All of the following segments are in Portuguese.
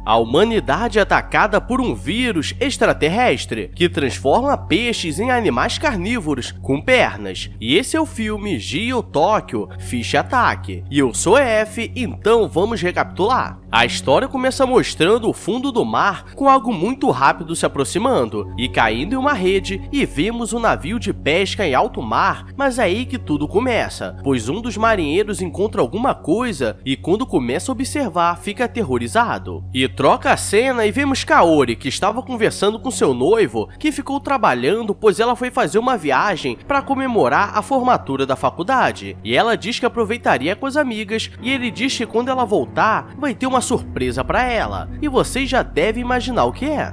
A humanidade é atacada por um vírus extraterrestre que transforma peixes em animais carnívoros com pernas. E esse é o filme Geo Tóquio Fish Attack. E eu sou F, então vamos recapitular. A história começa mostrando o fundo do mar com algo muito rápido se aproximando e caindo em uma rede, e vemos um navio de pesca em alto mar, mas é aí que tudo começa, pois um dos marinheiros encontra alguma coisa e quando começa a observar fica aterrorizado. E troca a cena e vemos Kaori, que estava conversando com seu noivo, que ficou trabalhando pois ela foi fazer uma viagem para comemorar a formatura da faculdade. E ela diz que aproveitaria com as amigas e ele diz que quando ela voltar vai ter uma surpresa para ela. E vocês já devem imaginar o que é.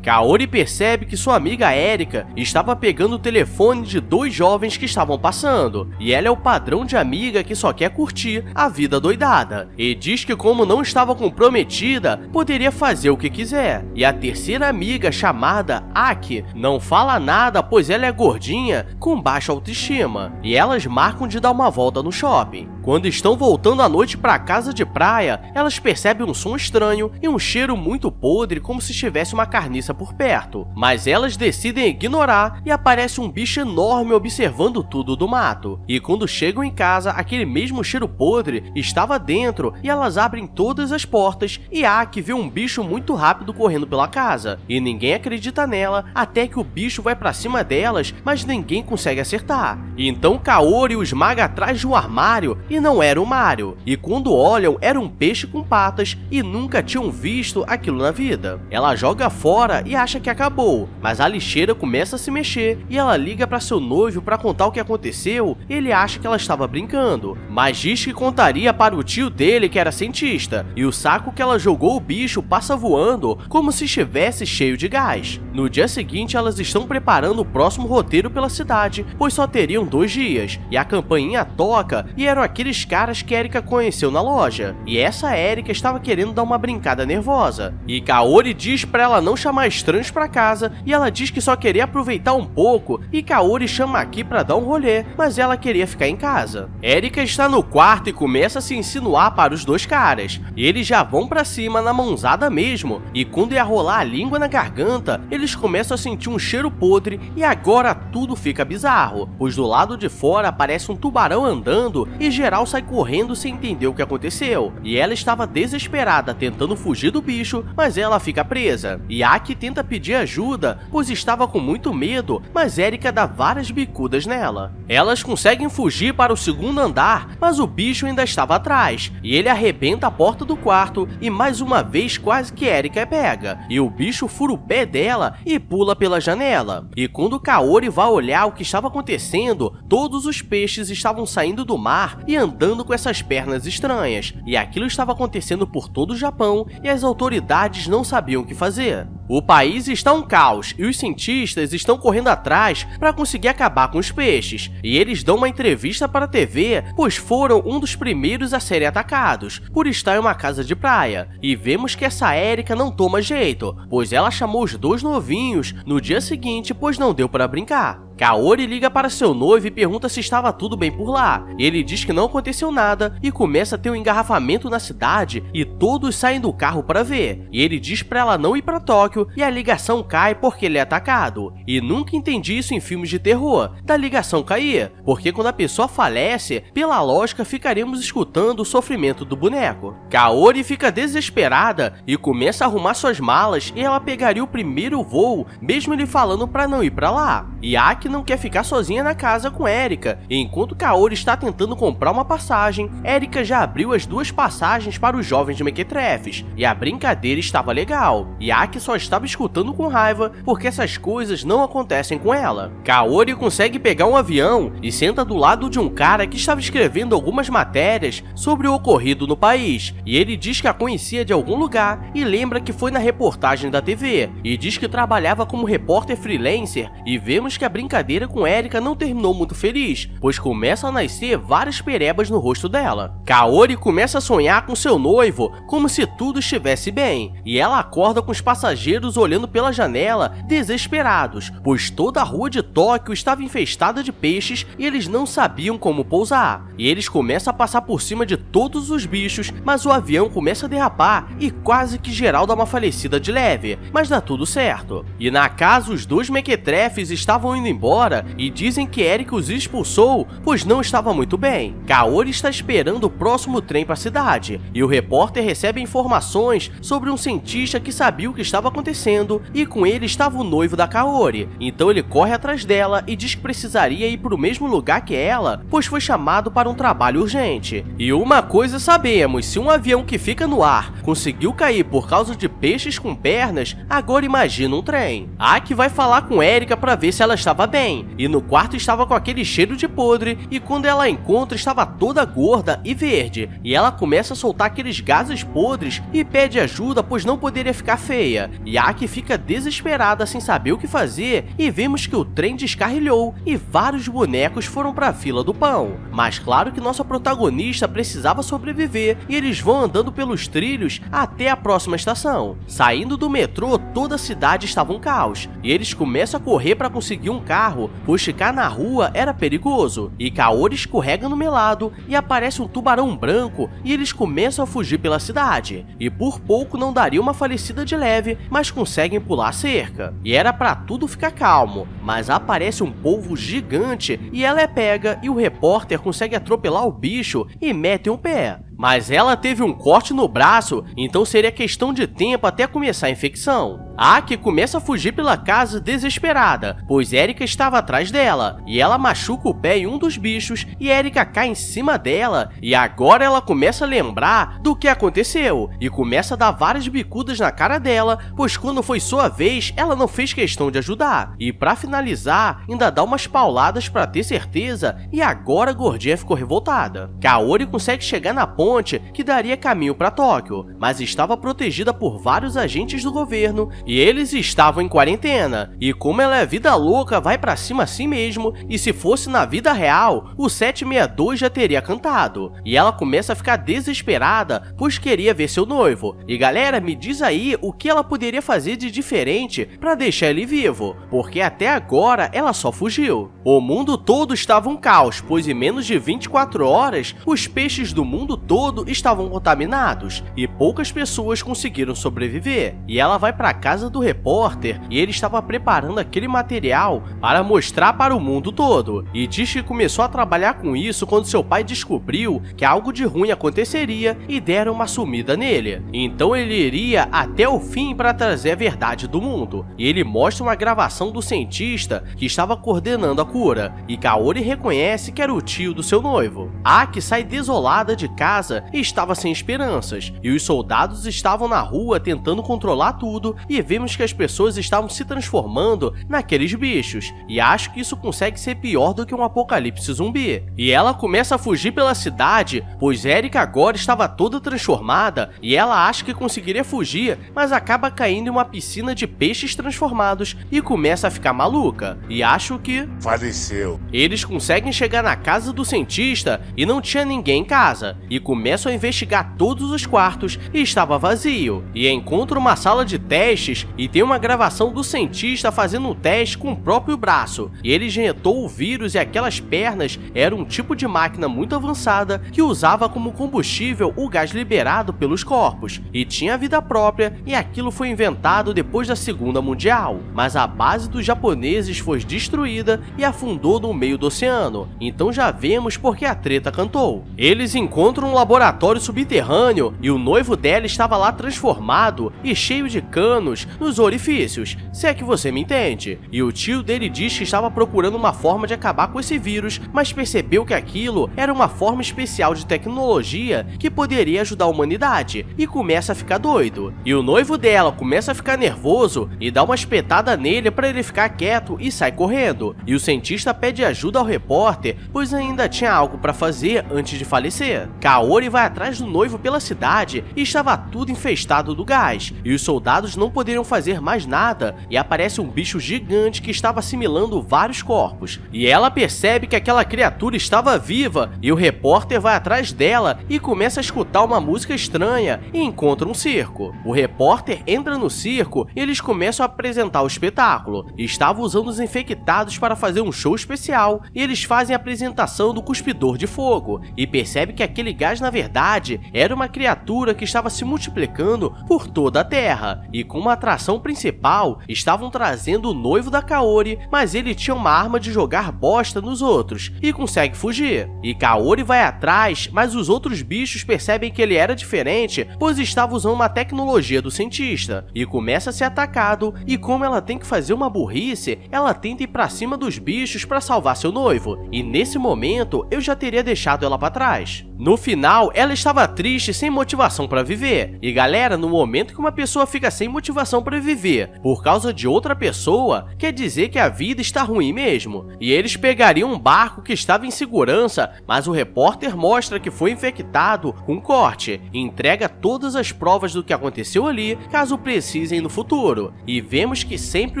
Kaori percebe que sua amiga Erika estava pegando o telefone de dois jovens que estavam passando, e ela é o padrão de amiga que só quer curtir a vida doidada, e diz que como não estava comprometida, poderia fazer o que quiser. E a terceira amiga, chamada Aki, não fala nada pois ela é gordinha com baixa autoestima, e elas marcam de dar uma volta no shopping. Quando estão voltando à noite para a casa de praia, elas percebem um som estranho e um cheiro muito podre como se tivesse uma carniça por perto, mas elas decidem ignorar e aparece um bicho enorme observando tudo do mato. E quando chegam em casa, aquele mesmo cheiro podre estava dentro e elas abrem todas as portas e Aki vê um bicho muito rápido correndo pela casa e ninguém acredita nela até que o bicho vai pra cima delas, mas ninguém consegue acertar. E então Kaori o esmaga atrás de um armário e não era o Mario, e quando olham era um peixe com patas e nunca tinham visto aquilo na vida. Ela joga fora e acha que acabou, mas a lixeira começa a se mexer e ela liga para seu noivo para contar o que aconteceu. Ele acha que ela estava brincando, mas diz que contaria para o tio dele que era cientista, e o saco que ela jogou o bicho passa voando como se estivesse cheio de gás. No dia seguinte elas estão preparando o próximo roteiro pela cidade, pois só teriam 2 dias, e a campainha toca e eram aqueles caras que Erika conheceu na loja, e essa Erika estava querendo dar uma brincada nervosa, e Kaori diz para ela não chamar estranhos para casa, e ela diz que só queria aproveitar um pouco, e Kaori chama aqui para dar um rolê, mas ela queria ficar em casa. Erika está no quarto e começa a se insinuar para os dois caras, e eles já vão para cima na mãozada mesmo, e quando ia rolar a língua na garganta, eles começam a sentir um cheiro podre, e agora tudo fica bizarro, pois do lado de fora aparece um tubarão andando, e geral sai correndo sem entender o que aconteceu, e ela estava desesperada tentando fugir do bicho, mas ela fica presa, e Aki tenta pedir ajuda, pois estava com muito medo, mas Erika dá várias bicudas nela. Elas conseguem fugir para o 2º andar, mas o bicho ainda estava atrás, e ele arrebenta a porta do quarto, e mais uma vez quase que Erika é pega, e o bicho fura o pé dela e pula pela janela. E quando Kaori vai olhar o que estava acontecendo, todos os peixes estavam saindo do mar e andando com essas pernas estranhas, e aquilo estava acontecendo por todo o Japão, e as autoridades não sabiam o que fazer. O país está um caos e os cientistas estão correndo atrás para conseguir acabar com os peixes, e eles dão uma entrevista para a TV, pois foram um dos primeiros a serem atacados, por estar em uma casa de praia, e vemos que essa Erika não toma jeito, pois ela chamou os 2 novinhos no dia seguinte, pois não deu para brincar. Kaori liga para seu noivo e pergunta se estava tudo bem por lá. Ele diz que não aconteceu nada e começa a ter um engarrafamento na cidade e todos saem do carro para ver. E ele diz para ela não ir para Tóquio e a ligação cai porque ele é atacado. E nunca entendi isso em filmes de terror, da ligação cair, porque quando a pessoa falece, pela lógica ficaremos escutando o sofrimento do boneco. Kaori fica desesperada e começa a arrumar suas malas e ela pegaria o primeiro voo, mesmo ele falando para não ir para lá. E Aki não quer ficar sozinha na casa com Erika, e enquanto Kaori está tentando comprar uma passagem, Erika já abriu as 2 passagens para os jovens mequetrefes, e a brincadeira estava legal, e Aki só estava escutando com raiva porque essas coisas não acontecem com ela. Kaori consegue pegar um avião e senta do lado de um cara que estava escrevendo algumas matérias sobre o ocorrido no país, e ele diz que a conhecia de algum lugar e lembra que foi na reportagem da TV, e diz que trabalhava como repórter freelancer, e vemos que a brincadeira com Erika não terminou muito feliz, pois começam a nascer várias perebas no rosto dela. Kaori começa a sonhar com seu noivo como se tudo estivesse bem, e ela acorda com os passageiros passageiros olhando pela janela, desesperados, pois toda a rua de Tóquio estava infestada de peixes e eles não sabiam como pousar. E eles começam a passar por cima de todos os bichos, mas o avião começa a derrapar e quase que geral dá uma falecida de leve, mas dá tudo certo. E na casa, os dois mequetrefes estavam indo embora e dizem que Eric os expulsou, pois não estava muito bem. Kaori está esperando o próximo trem para a cidade, e o repórter recebe informações sobre um cientista que sabia o que estava acontecendo, e com ele estava o noivo da Kaori. Então ele corre atrás dela e diz que precisaria ir para o mesmo lugar que ela, pois foi chamado para um trabalho urgente. E uma coisa sabemos, se um avião que fica no ar conseguiu cair por causa de peixes com pernas, agora imagina um trem. Aki vai falar com Erika para ver se ela estava bem, e no quarto estava com aquele cheiro de podre, e quando ela encontra estava toda gorda e verde, e ela começa a soltar aqueles gases podres e pede ajuda, pois não poderia ficar feia. E Aki fica desesperada sem saber o que fazer, e vemos que o trem descarrilhou e vários bonecos foram para a fila do pão. Mas claro que nossa protagonista precisava sobreviver, e eles vão andando pelos trilhos até a próxima estação. Saindo do metrô, toda a cidade estava um caos, e eles começam a correr para conseguir um carro, pois ficar na rua era perigoso. E Kaori escorrega no melado e aparece um tubarão branco, e eles começam a fugir pela cidade. E por pouco não daria uma falecida de leve, mas conseguem pular a cerca. E era para tudo ficar calmo, mas aparece um polvo gigante e ela é pega, e o repórter consegue atropelar o bicho e mete um pé. Mas ela teve um corte no braço, então seria questão de tempo até começar a infecção. Aki começa a fugir pela casa desesperada, pois Erika estava atrás dela, e ela machuca o pé em um dos bichos e Erika cai em cima dela, e agora ela começa a lembrar do que aconteceu, e começa a dar várias bicudas na cara dela, pois quando foi sua vez, ela não fez questão de ajudar. E pra finalizar, ainda dá umas pauladas pra ter certeza, e agora a gordinha ficou revoltada. Kaori consegue chegar na ponte que daria caminho para Tóquio, mas estava protegida por vários agentes do governo e eles estavam em quarentena. E como ela é vida louca, vai para cima assim mesmo, e se fosse na vida real, o 762 já teria cantado. E ela começa a ficar desesperada, pois queria ver seu noivo. E galera, me diz aí o que ela poderia fazer de diferente para deixar ele vivo, porque até agora ela só fugiu. O mundo todo estava um caos, pois em menos de 24 horas, os peixes do mundo todo estavam contaminados e poucas pessoas conseguiram sobreviver. E ela vai para a casa do repórter e ele estava preparando aquele material para mostrar para o mundo todo. E diz que começou a trabalhar com isso quando seu pai descobriu que algo de ruim aconteceria e deram uma sumida nele. Então ele iria até o fim para trazer a verdade do mundo. E ele mostra uma gravação do cientista que estava coordenando a cura. E Kaori reconhece que era o tio do seu noivo. Aki sai desolada de casa e estava sem esperanças, e os soldados estavam na rua tentando controlar tudo, e vemos que as pessoas estavam se transformando naqueles bichos, e acho que isso consegue ser pior do que um apocalipse zumbi. E ela começa a fugir pela cidade, pois Erika agora estava toda transformada, e ela acha que conseguiria fugir, mas acaba caindo em uma piscina de peixes transformados e começa a ficar maluca, e acho que faleceu. Eles conseguem chegar na casa do cientista e não tinha ninguém em casa, e começam a investigar todos os quartos e estava vazio, e encontram uma sala de testes e tem uma gravação do cientista fazendo um teste com o próprio braço, e ele injetou o vírus, e aquelas pernas eram um tipo de máquina muito avançada que usava como combustível o gás liberado pelos corpos, e tinha vida própria, e aquilo foi inventado depois da Segunda Mundial, mas a base dos japoneses foi destruída e afundou no meio do oceano, então já vemos porque a treta cantou. Eles encontram um laboratório subterrâneo e o noivo dela estava lá transformado e cheio de canos nos orifícios, se é que você me entende. E o tio dele diz que estava procurando uma forma de acabar com esse vírus, mas percebeu que aquilo era uma forma especial de tecnologia que poderia ajudar a humanidade, e começa a ficar doido. E o noivo dela começa a ficar nervoso e dá uma espetada nele para ele ficar quieto e sai correndo. E o cientista pede ajuda ao repórter, pois ainda tinha algo para fazer antes de falecer. Kaori vai atrás do noivo pela cidade e estava tudo infestado do gás, e os soldados não poderiam poderiam fazer mais nada e aparece um bicho gigante que estava assimilando vários corpos. E ela percebe que aquela criatura estava viva e o repórter vai atrás dela e começa a escutar uma música estranha e encontra um circo. O repórter entra no circo e eles começam a apresentar o espetáculo. Estavam usando os infectados para fazer um show especial e eles fazem a apresentação do cuspidor de fogo e percebe que aquele gás na verdade era uma criatura que estava se multiplicando por toda a Terra. E como atração principal estavam trazendo o noivo da Kaori, mas ele tinha uma arma de jogar bosta nos outros e consegue fugir. E Kaori vai atrás, mas os outros bichos percebem que ele era diferente, pois estava usando uma tecnologia do cientista e começa a ser atacado. E como ela tem que fazer uma burrice, ela tenta ir pra cima dos bichos para salvar seu noivo. E nesse momento eu já teria deixado ela para trás. No final, ela estava triste, sem motivação para viver. E galera, no momento que uma pessoa fica sem motivação para viver por causa de outra pessoa, quer dizer que a vida está ruim mesmo. E eles pegariam um barco que estava em segurança, mas o repórter mostra que foi infectado com corte e entrega todas as provas do que aconteceu ali, caso precisem no futuro. E vemos que sempre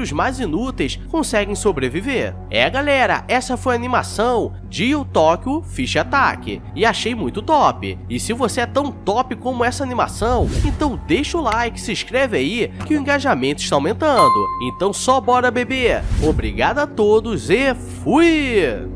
os mais inúteis conseguem sobreviver. Galera, essa foi a animação de Yu Tokyo Fish Attack e achei muito top. E se você é tão top como essa animação, então deixa o like, se inscreve aí que o engajamento está aumentando. Então só bora beber. Obrigado a todos e fui!